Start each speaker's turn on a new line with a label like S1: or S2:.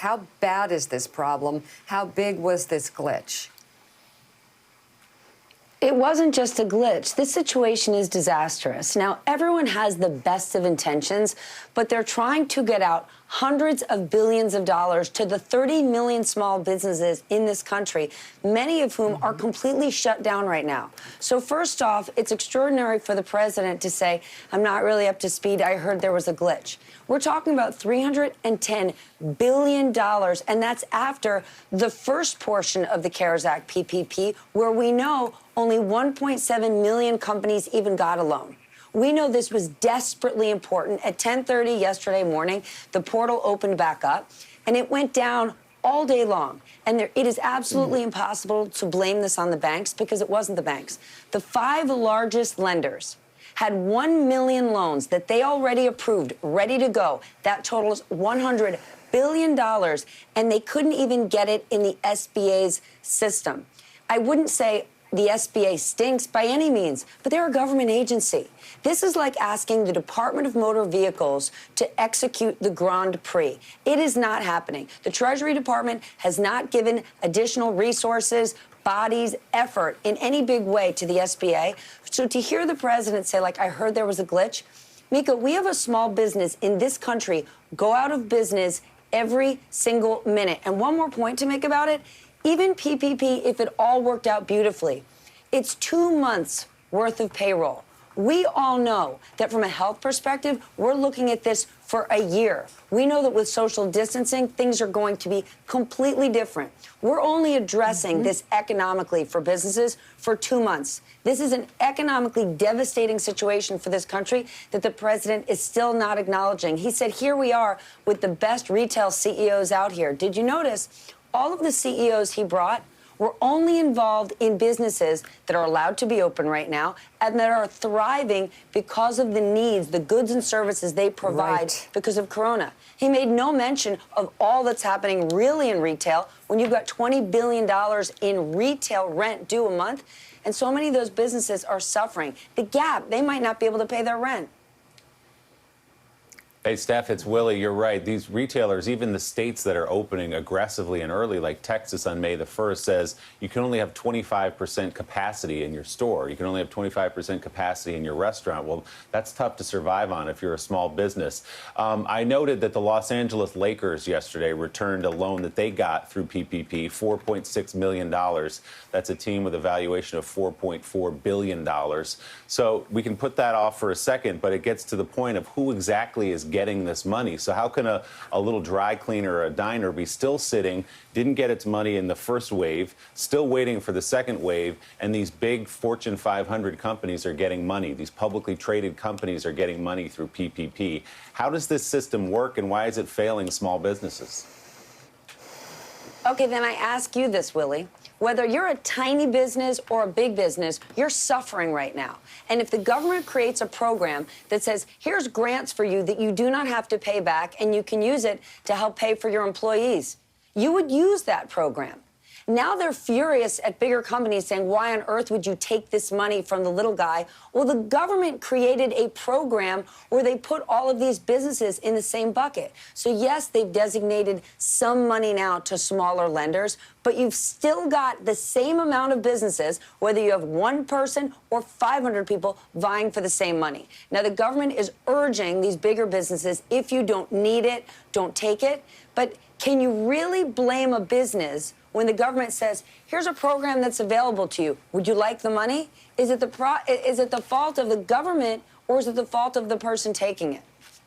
S1: How bad is this problem? How big was this glitch?
S2: It wasn't just a glitch. This situation is disastrous. Now, everyone has the best of intentions, but they're trying to get out hundreds of billions of dollars to the 30 million small businesses in this country, many of whom are completely shut down right now. So first off, it's extraordinary for the president to say, I'm not really up to speed. I heard there was a glitch. We're talking about $310 billion, and that's after the first portion of the CARES Act PPP, where we know only 1.7 million companies even got a loan. We know this was desperately important. At 10:30 yesterday morning, the portal opened back up, and it went down all day long. And it is absolutely impossible to blame this on the banks, because it wasn't the banks. The 5 largest lenders had 1 million loans that they already approved, ready to go. That totals $100 billion, and they couldn't even get it in the SBA's system. I wouldn't say the SBA stinks by any means, but they're a government agency. This is like asking the Department of Motor Vehicles to execute the Grand Prix. It is not happening. The Treasury Department has not given additional resources, bodies, effort in any big way to the SBA. So to hear the president say, like, I heard there was a glitch, Mika, we have a small business in this country go out of business every single minute. And one more point to make about it, even PPP, if it all worked out beautifully, it's 2 months worth of payroll. We all know that from a health perspective, we're looking at this for a year. We know that with social distancing, things are going to be completely different. We're only addressing this economically for businesses for 2 months. This is an economically devastating situation for this country that the president is still not acknowledging. He said, here we are with the best retail CEOs out here. Did you notice all of the CEOs he brought were only involved in businesses that are allowed to be open right now and that are thriving because of the needs, the goods and services they provide because of Corona. He made no mention of all that's happening really in retail when you've got $20 billion in retail rent due a month, and so many of those businesses are suffering. The Gap, they might not be able to pay their rent.
S3: Hey, Steph, it's Willie. You're right. These retailers, even the states that are opening aggressively and early, like Texas on May the 1st, says you can only have 25% capacity in your store. You can only have 25% capacity in your restaurant. Well, that's tough to survive on if you're a small business. I noted that the Los Angeles Lakers yesterday returned a loan that they got through PPP, $4.6 million. That's a team with a valuation of $4.4 billion. So we can put that off for a second, but it gets to the point of who exactly is getting this money. So how can a little dry cleaner or a diner be still sitting, didn't get its money in the first wave, still waiting for the second wave, and these big Fortune 500 companies are getting money? These publicly traded companies are getting money through PPP. How does this system work, and why is it failing small businesses?
S2: Okay, then I ask you this, Willie. Whether you're a tiny business or a big business, you're suffering right now. And if the government creates a program that says, here's grants for you that you do not have to pay back and you can use it to help pay for your employees, you would use that program. Now they're furious at bigger companies saying, why on earth would you take this money from the little guy? Well, the government created a program where they put all of these businesses in the same bucket. So yes, they've designated some money now to smaller lenders, but you've still got the same amount of businesses, whether you have 1 person or 500 people vying for the same money. Now, the government is urging these bigger businesses, if you don't need it, don't take it. But can you really blame a business when the government says, here's a program that's available to you? Would you like the money? Is it the fault of the government, or is it the fault of the person taking it?